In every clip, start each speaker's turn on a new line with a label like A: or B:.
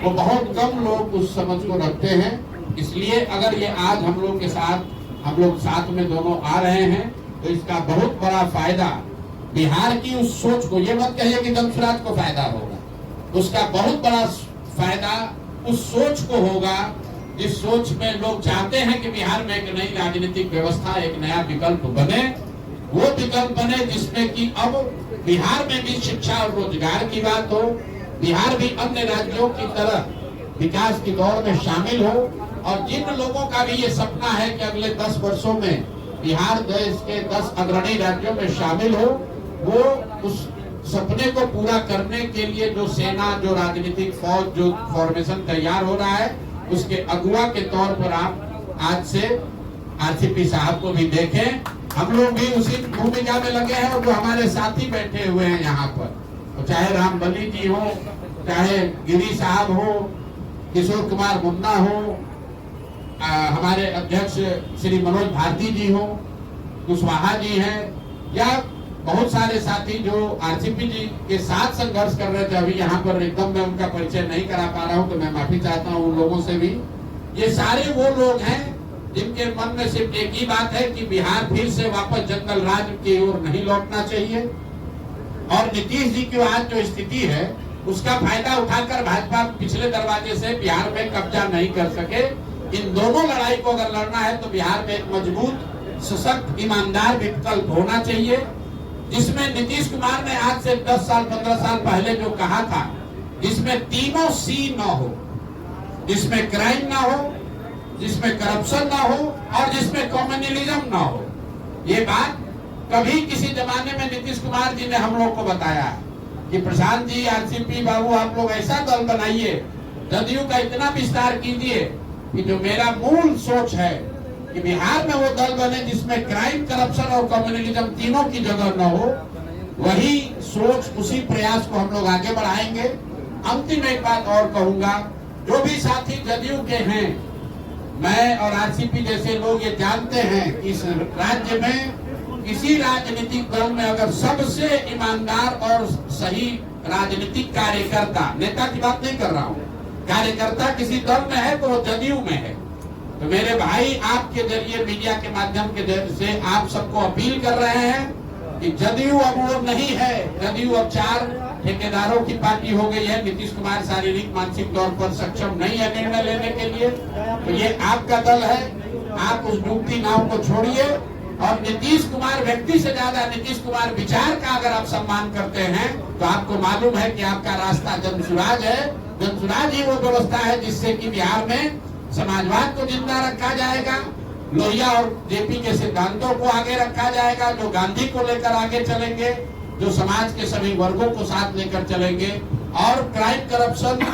A: वो बहुत कम लोग उस समझ को रखते हैं। इसलिए अगर ये आज हम लोग साथ में दोनों आ रहे हैं तो इसका बहुत बड़ा फायदा बिहार की उस सोच को, ये मत कहिए कि जनसुराज को फायदा होगा, उसका बहुत बड़ा फायदा उस सोच को होगा जिस सोच में लोग चाहते हैं कि बिहार में एक नई राजनीतिक व्यवस्था, एक नया विकल्प बने। वो विकल्प बने जिसमें कि अब बिहार में भी शिक्षा और रोजगार की बात हो, बिहार भी अन्य राज्यों की तरह विकास की दौड़ में शामिल हो, और जिन लोगों का भी ये सपना है कि अगले 10 वर्षों में बिहार देश के 10 अग्रणी राज्यों में शामिल हो, वो उस सपने को पूरा करने के लिए जो सेना, जो राजनीतिक फौज, जो फॉर्मेशन तैयार हो रहा है, उसके अगुवा के तौर पर आप आज से आरसीपी साहब को भी देखें। हम लोग भी उसी भूमिका में लगे हैं, और जो हमारे साथी बैठे हुए हैं यहाँ पर, तो चाहे रामबली जी हो, चाहे गिरी साहब हो, किशोर कुमार मुन्ना हो, हमारे अध्यक्ष श्री मनोज भारती जी हो, कुशवाहा जी हैं, या बहुत सारे साथी जो आरसीपी जी के साथ संघर्ष कर रहे थे। अभी यहाँ पर एकदम मैं उनका परिचय नहीं करा पा रहा हूँ, तो मैं माफी चाहता हूँ उन लोगों से भी। ये सारे वो लोग हैं जिनके मन में सिर्फ एक ही बात है कि बिहार फिर से वापस जंगल राज की ओर नहीं लौटना चाहिए, और नीतीश जी की आज जो स्थिति है उसका फायदा उठाकर भाजपा पिछले दरवाजे से बिहार में कब्जा नहीं कर सके। इन दोनों लड़ाई को अगर लड़ना है तो बिहार में एक मजबूत, सशक्त, ईमानदार विकल्प होना चाहिए, जिसमें नीतीश कुमार ने आज से 10 साल 15 साल पहले जो कहा था, जिसमें तीनों सी न हो, जिसमें क्राइम ना हो, जिसमें करप्शन ना हो, और जिसमें कम्युनलिज्म ना हो। ये बात कभी किसी जमाने में नीतीश कुमार जी ने हम लोग को बताया कि प्रशांत जी, आरसीपी बाबू, आप लोग ऐसा दल बनाइए, जदयू का इतना विस्तार कीजिए कि जो मेरा मूल सोच है कि बिहार में वो दल बने जिसमें क्राइम, करप्शन और कम्युनलिज्म तीनों की जगह न हो। वही सोच, उसी प्रयास को हम लोग आगे बढ़ाएंगे। अंतिम एक बात और कहूंगा, जो भी साथी जदयू के हैं, मैं और आरसीपी जैसे लोग ये जानते हैं कि इस राज्य में किसी राजनीतिक दल में अगर सबसे ईमानदार और सही राजनीतिक कार्यकर्ता, नेता की बात नहीं कर रहा हूँ, कार्यकर्ता किसी दल में है तो वो जदयू में है। तो मेरे भाई, आपके जरिए, मीडिया के माध्यम के से आप सबको अपील कर रहे हैं कि जदयू अब वो नहीं है। जदयू अब 4 ठेकेदारों की पार्टी हो गई है। नीतीश कुमार शारीरिक मानसिक तौर पर सक्षम नहीं है निर्णय लेने के लिए, तो ये आपका दल है। आप उस डूबती नाव को छोड़िए, और नीतीश कुमार व्यक्ति से ज्यादा नीतीश कुमार विचार का अगर आप सम्मान करते हैं तो आपको मालूम है कि आपका रास्ता जनसुराज है। जनसुराज ही वो व्यवस्था है जिससे कि बिहार में समाजवाद को जिंदा रखा जाएगा, लोहिया और जेपी के सिद्धांतों को आगे रखा जाएगा, जो गांधी को लेकर आगे चलेंगे, जो समाज के सभी वर्गों को साथ लेकर चलेंगे, और क्राइम, करप्शन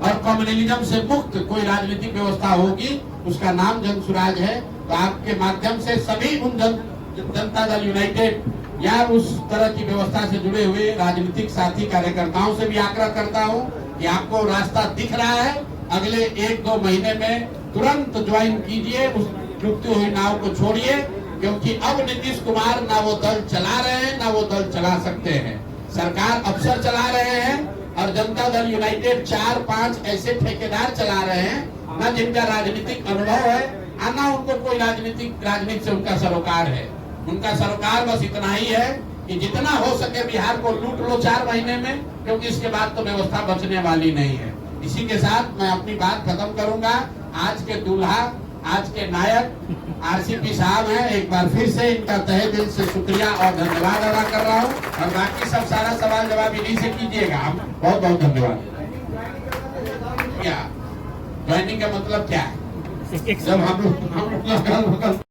A: और कम्युनलिज्म से मुक्त कोई राजनीतिक व्यवस्था होगी, उसका नाम जनसुराज है। तो आपके माध्यम से सभी उन जनता दल यूनाइटेड या उस तरह की व्यवस्था से जुड़े हुए राजनीतिक साथी कार्यकर्ताओं से भी आग्रह करता हूं कि आपको रास्ता दिख रहा है, अगले 1-2 महीने में तुरंत ज्वाइन कीजिए, उस डूबती हुई नाव को छोड़िए, क्योंकि अब नीतीश कुमार ना वो दल चला रहे हैं, ना वो दल चला सकते हैं। सरकार अफसर चला रहे हैं, और जनता दल यूनाइटेड 4-5 ऐसे ठेकेदार चला रहे हैं ना जिनका राजनीतिक अनुभव है, ना उनको कोई राजनीति से उनका सरोकार है। उनका सरोकार बस इतना ही है कि जितना हो सके बिहार को लूट लो 4 महीने में, क्योंकि इसके बाद तो व्यवस्था बचने वाली नहीं है। इसी के साथ मैं अपनी बात खत्म करूंगा। आज के दूल्हा, आज के नायक आरसीपी साहब हैं। एक बार फिर से इनका तहे दिल से शुक्रिया और धन्यवाद अदा कर रहा हूँ, और बाकी सब सारा सवाल जवाब इन्हीं से कीजिएगा। बहुत बहुत धन्यवाद। क्या ज्वाइनिंग का मतलब क्या है? जब हम लोग